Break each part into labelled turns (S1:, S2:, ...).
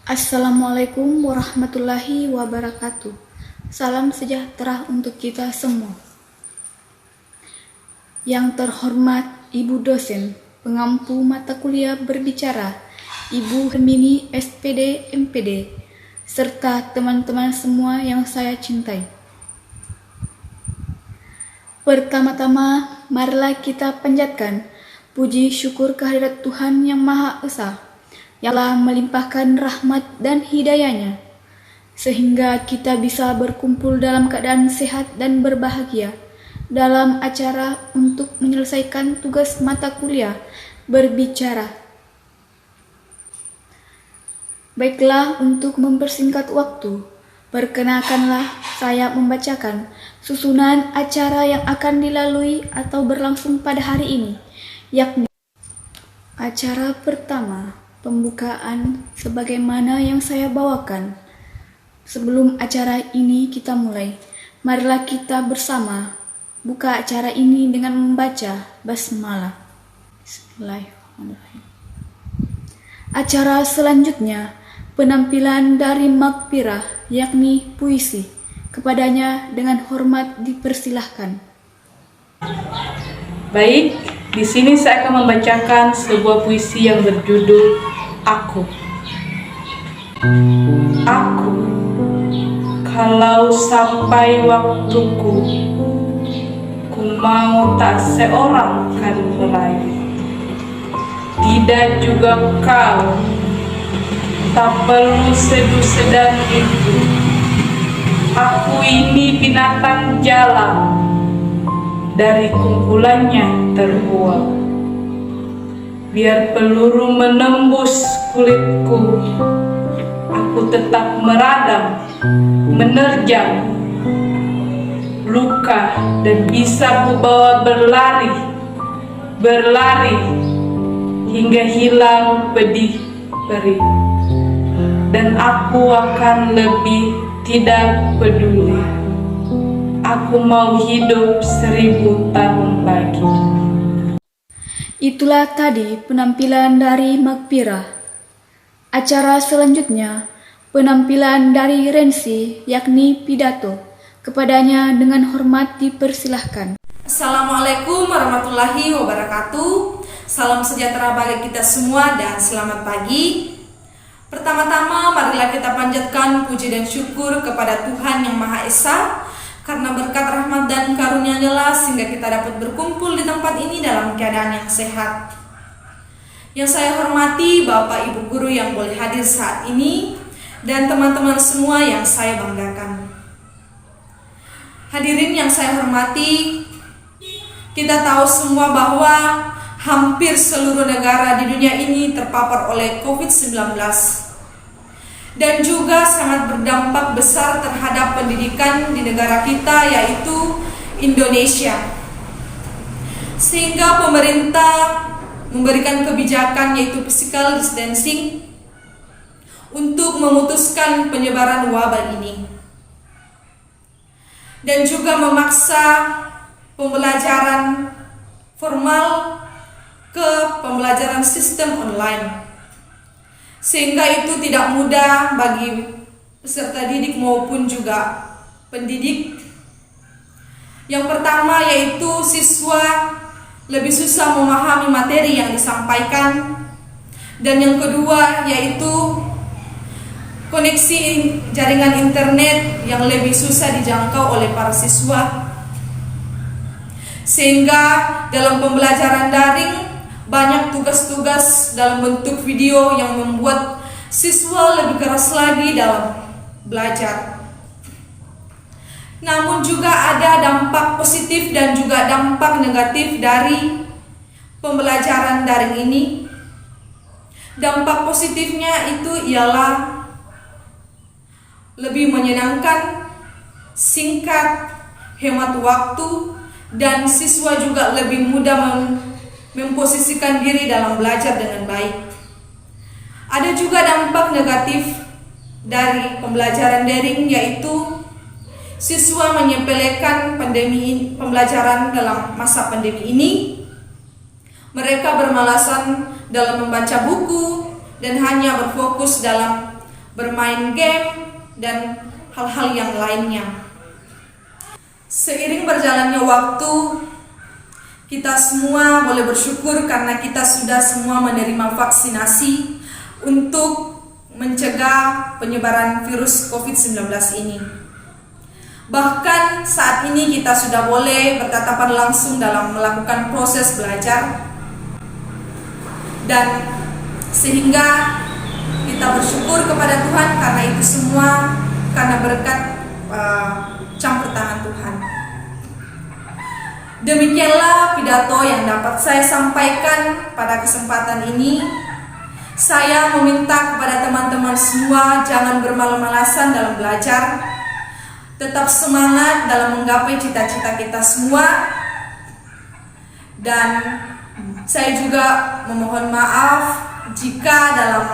S1: Assalamualaikum warahmatullahi wabarakatuh. Salam sejahtera untuk kita semua. Yang terhormat Ibu dosen, pengampu mata kuliah berbicara, Ibu Hermini SPD MPD, serta teman-teman semua yang saya cintai. Pertama-tama, marilah kita panjatkan puji syukur kehadirat Tuhan Yang Maha Esa, yang telah melimpahkan rahmat dan hidayahnya, sehingga kita bisa berkumpul dalam keadaan sehat dan berbahagia dalam acara untuk menyelesaikan tugas mata kuliah berbicara. Baiklah, untuk mempersingkat waktu, perkenalkanlah saya membacakan susunan acara yang akan dilalui atau berlangsung pada hari ini, yakni acara pertama, pembukaan sebagaimana yang saya bawakan. Sebelum acara ini kita mulai, marilah kita bersama buka acara ini dengan membaca basmalah. Bismillahirrahmanirrahim. Acara selanjutnya, penampilan dari Magfirah, yakni puisi. Kepadanya dengan hormat dipersilahkan.
S2: Baik, di sini saya akan membacakan sebuah puisi yang berjudul Aku. Aku, kalau sampai waktuku, ku mau tak seorang kan merayu. Tidak juga kau, tak perlu sedu-sedan itu. Aku ini binatang jalan, dari kumpulannya terbuang. Biar peluru menembus kulitku, aku tetap meradang, menerjang luka dan bisa kubawa berlari hingga hilang pedih perih. Dan aku akan lebih tidak peduli. Aku mau hidup 1000 tahun lagi.
S1: Itulah tadi penampilan dari Magfirah. Acara selanjutnya, penampilan dari Rensi, yakni pidato. Kepadanya dengan hormat dipersilahkan.
S3: Assalamualaikum warahmatullahi wabarakatuh. Salam sejahtera bagi kita semua dan selamat pagi. Pertama-tama marilah kita panjatkan puji dan syukur kepada Tuhan Yang Maha Esa, karena berkat rahmat dan karunia-Nya lah sehingga kita dapat berkumpul di tempat ini dalam keadaan yang sehat. Yang saya hormati Bapak Ibu Guru yang boleh hadir saat ini dan teman-teman semua yang saya banggakan. Hadirin yang saya hormati, kita tahu semua bahwa hampir seluruh negara di dunia ini terpapar oleh COVID-19 dan juga sangat berdampak besar terhadap pendidikan di negara kita, yaitu Indonesia. Sehingga pemerintah memberikan kebijakan yaitu physical distancing untuk memutuskan penyebaran wabah ini. Dan juga memaksa pembelajaran formal ke pembelajaran sistem online. Sehingga itu tidak mudah bagi peserta didik maupun juga pendidik. Yang pertama yaitu siswa lebih susah memahami materi yang disampaikan. Dan yang kedua yaitu koneksi jaringan internet yang lebih susah dijangkau oleh para siswa. Sehingga dalam pembelajaran daring banyak tugas-tugas dalam bentuk video yang membuat siswa lebih keras lagi dalam belajar. Namun juga ada dampak positif dan juga dampak negatif dari pembelajaran daring ini. Dampak positifnya itu ialah lebih menyenangkan, singkat, hemat waktu, dan siswa juga lebih mudah memposisikan diri dalam belajar dengan baik. Ada juga dampak negatif dari pembelajaran daring, yaitu siswa menyepelekan pembelajaran dalam masa pandemi ini. Mereka bermalasan dalam membaca buku dan hanya berfokus dalam bermain game, dan hal-hal yang lainnya. Seiring berjalannya waktu, kita semua boleh bersyukur karena kita sudah semua menerima vaksinasi untuk mencegah penyebaran virus COVID-19 ini. Bahkan saat ini kita sudah boleh bertatapan langsung dalam melakukan proses belajar, dan sehingga kita bersyukur kepada Tuhan karena itu semua karena berkat campur tangan Tuhan. Demikianlah pidato yang dapat saya sampaikan pada kesempatan ini. Saya meminta kepada teman-teman semua jangan bermalas-malasan dalam belajar, tetap semangat dalam menggapai cita-cita kita semua. Dan saya juga memohon maaf jika dalam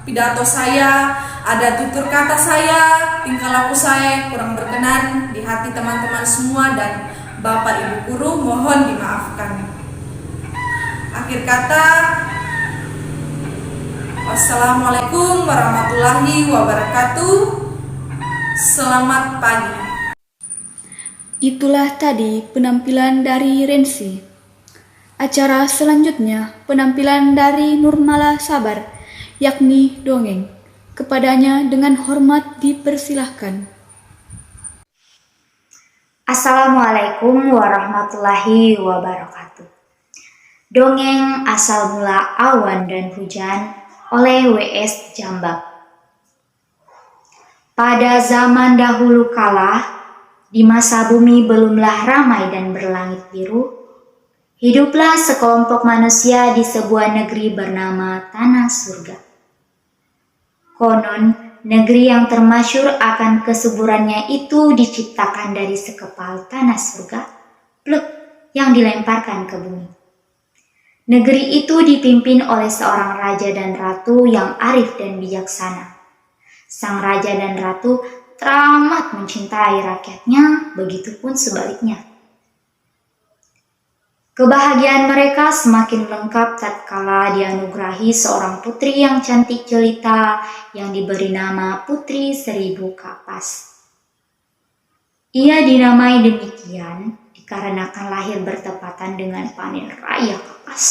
S3: pidato saya ada tutur kata saya, tingkah laku saya kurang berkenan di hati teman-teman semua dan Bapak Ibu guru, mohon dimaafkan. Akhir kata, wassalamualaikum warahmatullahi wabarakatuh. Selamat pagi.
S1: Itulah tadi penampilan dari Rensi. Acara selanjutnya penampilan dari Nurmala Sabar, yakni dongeng. Kepadanya dengan hormat dipersilahkan.
S4: Assalamualaikum warahmatullahi wabarakatuh. Dongeng Asal Mula Awan dan Hujan oleh W.S. Jambak. Pada zaman dahulu kala, di masa bumi belumlah ramai dan berlangit biru, hiduplah sekelompok manusia di sebuah negeri bernama Tanah Surga. Konon, negeri yang termasyhur akan kesuburannya itu diciptakan dari sekepal tanah surga, plek, yang dilemparkan ke bumi. Negeri itu dipimpin oleh seorang raja dan ratu yang arif dan bijaksana. Sang raja dan ratu teramat mencintai rakyatnya, begitupun sebaliknya. Kebahagiaan mereka semakin lengkap tatkala dianugerahi seorang putri yang cantik jelita yang diberi nama Putri Seribu Kapas. Ia dinamai demikian dikarenakan lahir bertepatan dengan panen raya kapas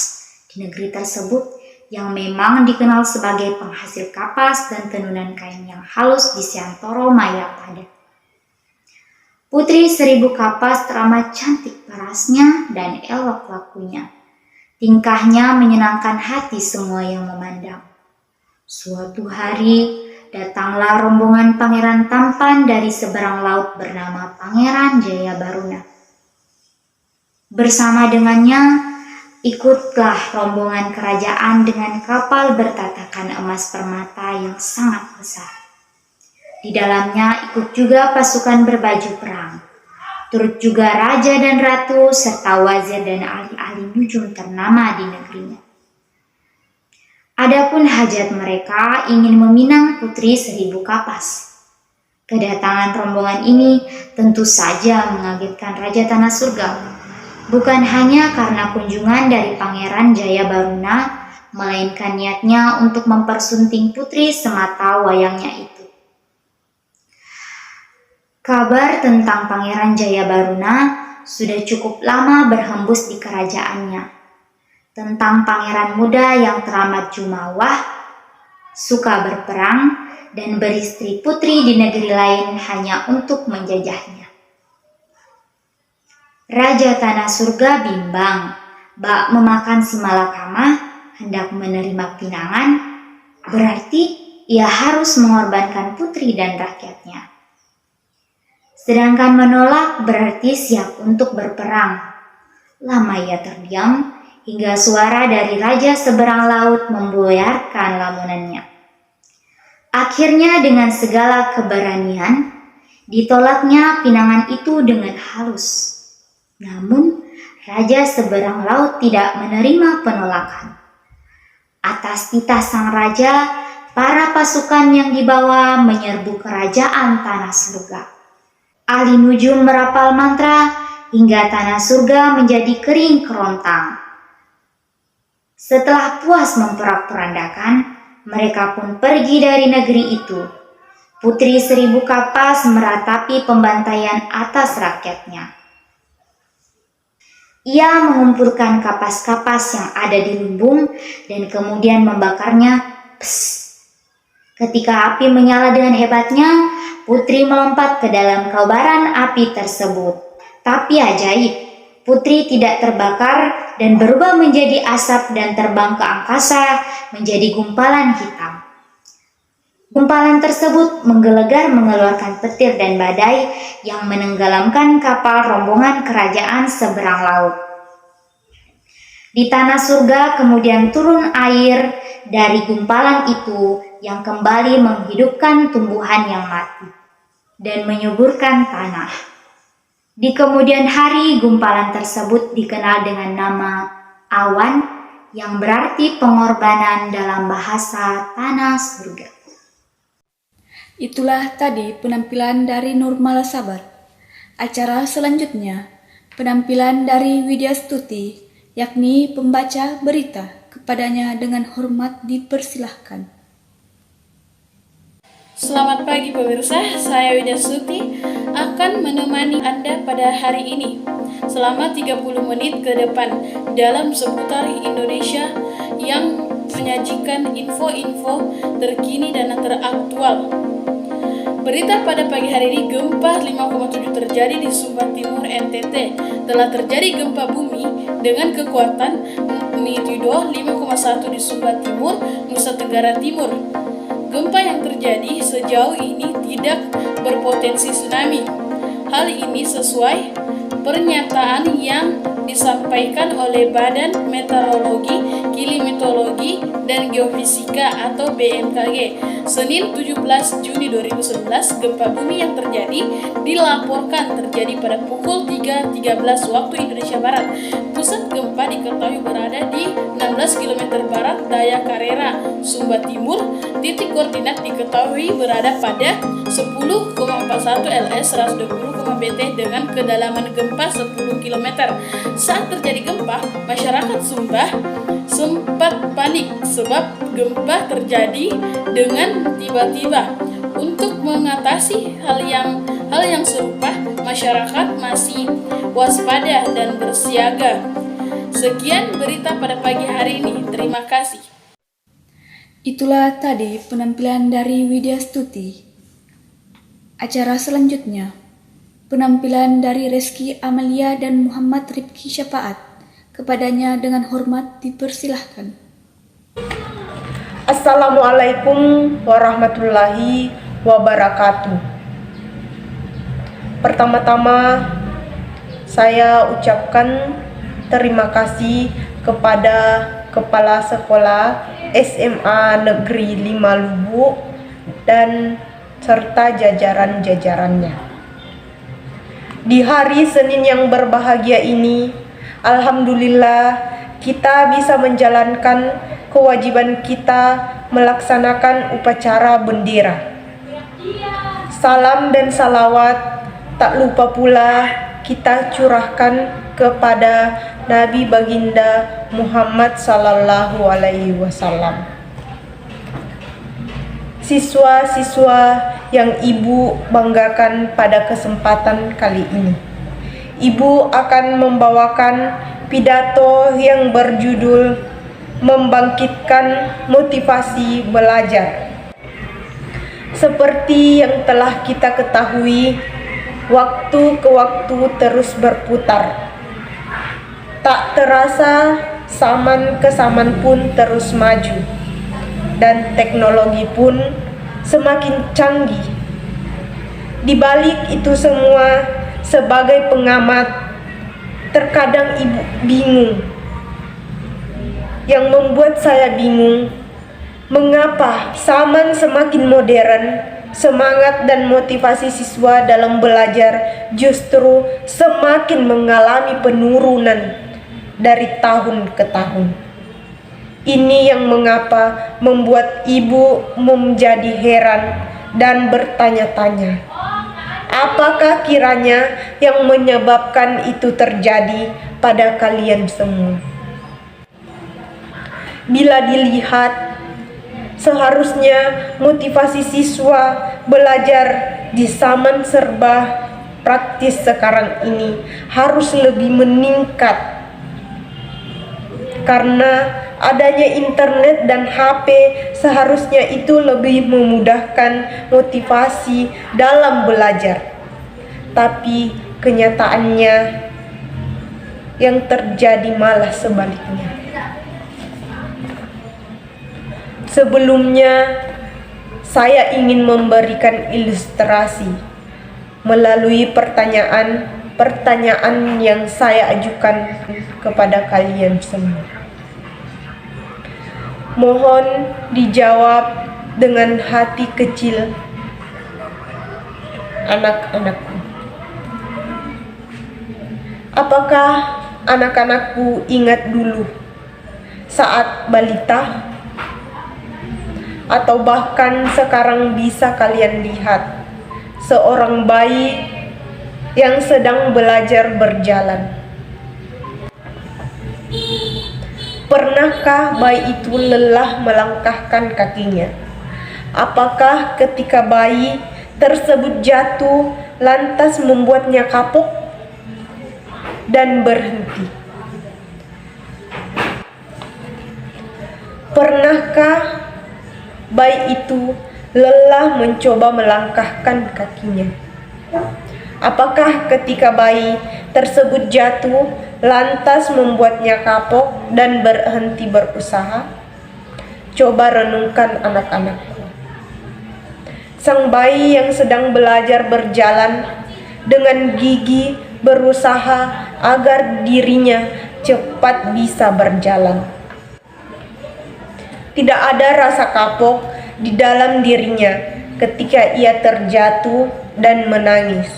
S4: di negeri tersebut yang memang dikenal sebagai penghasil kapas dan tenunan kain yang halus di Siantoro Mayapada. Putri Seribu Kapas teramat cantik parasnya dan elok lakunya. Tingkahnya menyenangkan hati semua yang memandang. Suatu hari, datanglah rombongan pangeran tampan dari seberang laut bernama Pangeran Jayabaruna. Bersama dengannya, ikutlah rombongan kerajaan dengan kapal bertatakan emas permata yang sangat besar. Di dalamnya ikut juga pasukan berbaju perang. Turut juga raja dan ratu serta wazir dan ahli-ahli nujum ternama di negerinya. Adapun hajat mereka ingin meminang Putri Seribu Kapas. Kedatangan rombongan ini tentu saja mengagetkan Raja Tanah Surga. Bukan hanya karena kunjungan dari Pangeran Jayabaruna, melainkan niatnya untuk mempersunting putri semata wayangnya itu. Kabar tentang Pangeran Jayabaruna sudah cukup lama berhembus di kerajaannya. Tentang pangeran muda yang teramat jumawa, suka berperang, dan beristri putri di negeri lain hanya untuk menjajahnya. Raja Tanah Surga bimbang, bak memakan si malakama, hendak menerima pinangan, berarti ia harus mengorbankan putri dan rakyatnya. Sedangkan menolak berarti siap untuk berperang. Lama ia terdiam hingga suara dari raja seberang laut membuyarkan lamunannya. Akhirnya dengan segala keberanian, ditolaknya pinangan itu dengan halus. Namun, raja seberang laut tidak menerima penolakan. Atas titah sang raja, para pasukan yang dibawa menyerbu kerajaan Tanah Surga. Ahli nujum merapal mantra hingga Tanah Surga menjadi kering kerontang. Setelah puas memporak-porandakan, mereka pun pergi dari negeri itu Putri Seribu Kapas meratapi pembantaian atas rakyatnya. Ia mengumpulkan kapas-kapas yang ada di lumbung dan kemudian membakarnya. Ketika api menyala dengan hebatnya, Putri melompat ke dalam kobaran api tersebut. Tapi ajaib, Putri tidak terbakar dan berubah menjadi asap dan terbang ke angkasa menjadi gumpalan hitam. Gumpalan tersebut menggelegar mengeluarkan petir dan badai yang menenggelamkan kapal rombongan kerajaan seberang laut. Di tanah surga kemudian turun air dari gumpalan itu yang kembali menghidupkan tumbuhan yang mati dan menyuburkan tanah. Di kemudian hari gumpalan tersebut dikenal dengan nama awan yang berarti pengorbanan dalam bahasa tanah surga.
S1: Itulah tadi penampilan dari Nurmala Sabar. Acara selanjutnya, penampilan dari Widya Stuti, yakni pembaca berita. Kepadanya dengan hormat dipersilahkan.
S5: Selamat pagi pemirsa, saya Widya Stuti akan menemani Anda pada hari ini selama 30 menit ke depan dalam seputar Indonesia yang menyajikan info-info terkini dan teraktual. Berita pada pagi hari ini, gempa 5,7 terjadi di Sumba Timur, NTT. Telah terjadi gempa bumi dengan kekuatan magnitudo 5,1 di Sumba Timur, Nusa Tenggara Timur. Gempa yang terjadi sejauh ini tidak berpotensi tsunami. Hal ini sesuai pernyataan yang disampaikan oleh Badan Meteorologi, Klimatologi, dan Geofisika atau BMKG. Senin 17 Juni 2019, gempa bumi yang terjadi dilaporkan terjadi pada pukul 3.13 waktu Indonesia Barat. Pusat gempa diketahui berada di 16 km barat daya Karera, Sumba Timur. Titik koordinat diketahui berada pada 10,41 LS 120, BT dengan kedalaman gempa 10 km. Saat terjadi gempa, masyarakat Sumba sempat panik sebab gempa terjadi dengan tiba-tiba. Untuk mengatasi hal yang serupa, masyarakat masih waspada dan bersiaga. Sekian berita pada pagi hari ini. Terima kasih.
S1: Itulah tadi penampilan dari Widya Stuti. Acara selanjutnya, penampilan dari Reski Amalia dan Muhammad Rifki Syafaat. Kepadanya dengan hormat dipersilahkan.
S6: Assalamualaikum warahmatullahi wabarakatuh. Pertama-tama saya ucapkan terima kasih kepada Kepala Sekolah SMA Negeri 5 Lubuk dan serta jajaran-jajarannya. Di hari Senin yang berbahagia ini, alhamdulillah kita bisa menjalankan kewajiban kita melaksanakan upacara bendera. Salam dan salawat tak lupa pula kita curahkan kepada Nabi Baginda Muhammad sallallahu alaihi wasallam. Siswa-siswa yang Ibu banggakan pada kesempatan kali ini, Ibu akan membawakan pidato yang berjudul Membangkitkan Motivasi Belajar. Seperti yang telah kita ketahui, waktu ke waktu terus berputar. Tak terasa zaman ke zaman pun terus maju, dan teknologi pun semakin canggih. Di balik itu semua, sebagai pengamat, terkadang Ibu bingung. Yang membuat saya bingung, mengapa zaman semakin modern, semangat dan motivasi siswa dalam belajar justru semakin mengalami penurunan dari tahun ke tahun. Ini yang mengapa membuat Ibu menjadi heran dan bertanya-tanya, apakah kiranya yang menyebabkan itu terjadi pada kalian semua? Bila dilihat, Seharusnya motivasi siswa belajar di zaman serba praktis sekarang ini harus lebih meningkat, karena adanya internet dan HP seharusnya itu lebih memudahkan motivasi dalam belajar. Tapi kenyataannya yang terjadi malah sebaliknya. Sebelumnya, saya ingin memberikan ilustrasi melalui pertanyaan yang saya ajukan kepada kalian semua. Mohon dijawab dengan hati kecil anak-anakku. Apakah anak-anakku ingat dulu saat balita? Atau bahkan sekarang bisa kalian lihat seorang bayi yang sedang belajar berjalan. Pernahkah bayi itu lelah melangkahkan kakinya? Apakah ketika bayi tersebut jatuh lantas membuatnya kapok dan berhenti? Pernahkah bayi itu lelah mencoba melangkahkan kakinya? Apakah ketika bayi tersebut jatuh lantas membuatnya kapok dan berhenti berusaha? Coba renungkan anak-anakku. Sang bayi yang sedang belajar berjalan dengan gigih berusaha agar dirinya cepat bisa berjalan. Tidak ada rasa kapok di dalam dirinya ketika ia terjatuh dan menangis.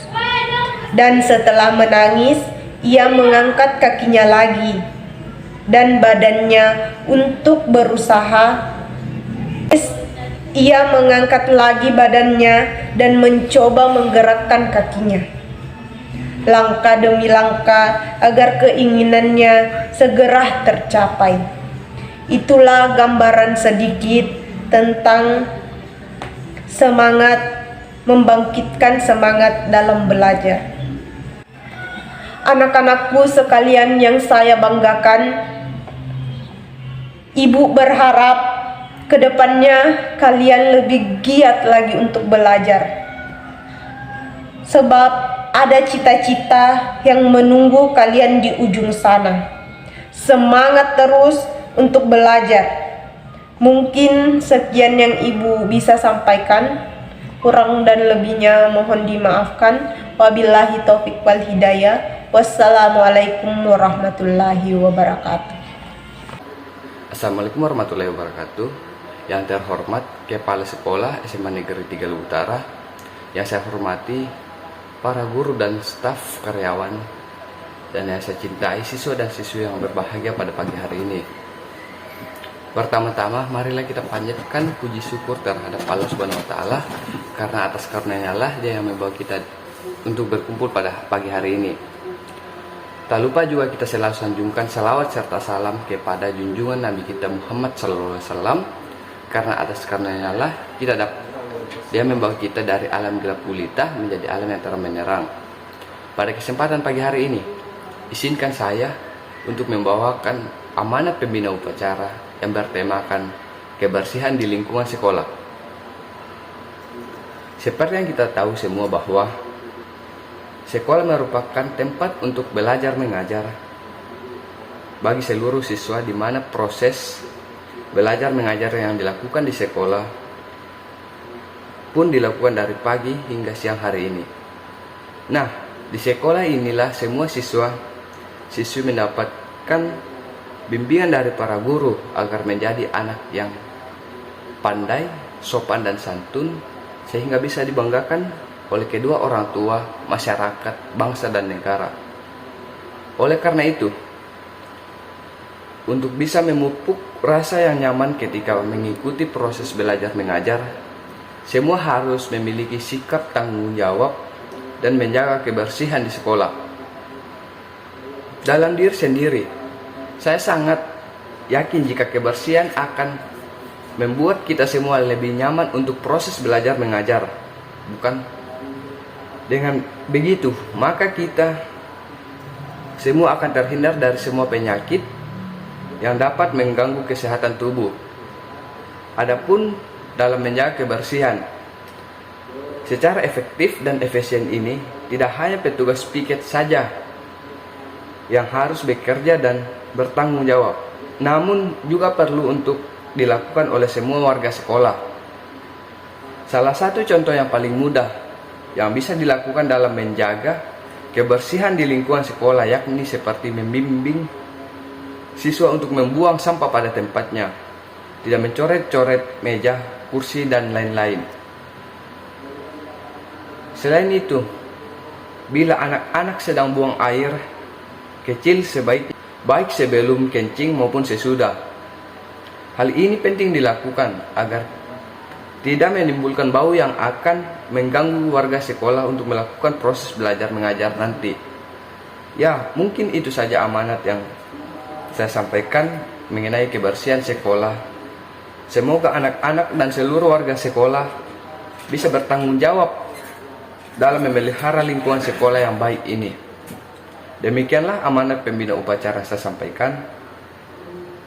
S6: Dan setelah menangis, ia mengangkat kakinya lagi dan badannya untuk berusaha. Ia mengangkat lagi badannya dan mencoba menggerakkan kakinya. Langkah demi langkah agar keinginannya segera tercapai. Itulah gambaran sedikit tentang semangat, membangkitkan semangat dalam belajar. Anak-anakku sekalian yang saya banggakan, Ibu berharap kedepannya kalian lebih giat lagi untuk belajar. Sebab ada cita-cita yang menunggu kalian di ujung sana. Semangat terus untuk belajar. Mungkin sekian yang Ibu bisa sampaikan. Kurang dan lebihnya mohon dimaafkan. Wabillahi taufiq wal hidayah. Wassalamualaikum warahmatullahi wabarakatuh.
S7: Assalamualaikum warahmatullahi wabarakatuh. Yang terhormat Kepala Sekolah SMA Negeri 3 Luwu Utara, yang saya hormati para guru dan staf karyawan, dan yang saya cintai siswa dan siswi yang berbahagia pada pagi hari ini. Pertama-tama marilah kita panjatkan puji syukur terhadap Allah Subhanahu wa taala, karena atas karunia-Nya lah Dia yang membawa kita untuk berkumpul pada pagi hari ini. Tak lupa juga kita selalu sanjungkan salawat serta salam kepada junjungan Nabi kita Muhammad SAW, karena atas karunia-Nya lah Dia membawa kita dari alam gelap gulita menjadi alam yang terang benderang. Pada kesempatan pagi hari ini, izinkan saya untuk membawakan amanat pembina upacara yang bertemakan kebersihan di lingkungan sekolah. Seperti yang kita tahu semua bahwa sekolah merupakan tempat untuk belajar mengajar bagi seluruh siswa, di mana proses belajar mengajar yang dilakukan di sekolah pun dilakukan dari pagi hingga siang hari ini. Nah, di sekolah inilah semua siswi mendapatkan bimbingan dari para guru agar menjadi anak yang pandai, sopan dan santun, sehingga bisa dibanggakan oleh kedua orang tua, masyarakat, bangsa dan negara. Oleh karena itu, untuk bisa memupuk rasa yang nyaman ketika mengikuti proses belajar mengajar, semua harus memiliki sikap tanggung jawab dan menjaga kebersihan di sekolah. Dalam diri sendiri, saya sangat yakin jika kebersihan akan membuat kita semua lebih nyaman untuk proses belajar mengajar, bukan? Dengan begitu, maka kita semua akan terhindar dari semua penyakit yang dapat mengganggu kesehatan tubuh. Adapun dalam menjaga kebersihan secara efektif dan efisien ini, tidak hanya petugas piket saja yang harus bekerja dan bertanggung jawab, namun juga perlu untuk dilakukan oleh semua warga sekolah. Salah satu contoh yang paling mudah yang bisa dilakukan dalam menjaga kebersihan di lingkungan sekolah yakni seperti membimbing siswa untuk membuang sampah pada tempatnya, tidak mencoret-coret meja, kursi, dan lain-lain. Selain itu, bila anak-anak sedang buang air kecil baik sebelum kencing maupun sesudah, hal ini penting dilakukan agar tidak menimbulkan bau yang akan mengganggu warga sekolah untuk melakukan proses belajar mengajar nanti. Ya, mungkin itu saja amanat yang saya sampaikan mengenai kebersihan sekolah. Semoga anak-anak dan seluruh warga sekolah bisa bertanggung jawab dalam memelihara lingkungan sekolah yang baik ini. Demikianlah amanat pembina upacara saya sampaikan.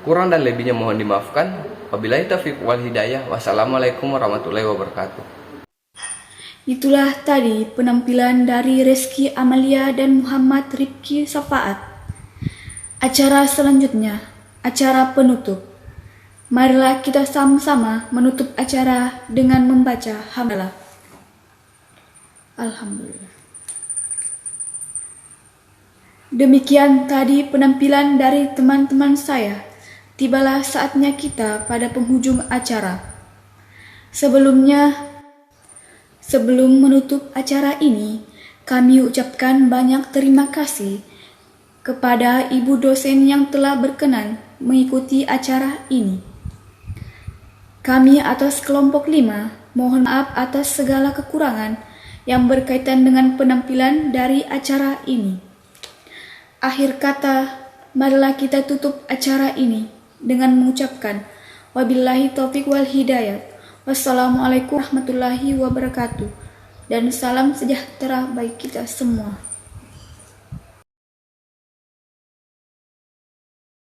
S7: Kurang dan lebihnya mohon dimaafkan. Wabillahi taufiq wal hidayah. Wassalamualaikum warahmatullahi wabarakatuh.
S1: Itulah tadi penampilan dari Reski Amalia dan Muhammad Rifki Safaat. Acara selanjutnya, acara penutup. Marilah kita sama-sama menutup acara dengan membaca hamdalah. Alhamdulillah. Demikian tadi penampilan dari teman-teman saya. Tibalah saatnya kita pada penghujung acara. Sebelum menutup acara ini, kami ucapkan banyak terima kasih kepada ibu dosen yang telah berkenan mengikuti acara ini. Kami atas kelompok 5 mohon maaf atas segala kekurangan yang berkaitan dengan penampilan dari acara ini. Akhir kata, marilah kita tutup acara ini dengan mengucapkan wabillahi taufiq wal hidayah. Wassalamualaikum warahmatullahi wabarakatuh. Dan salam sejahtera bagi kita semua.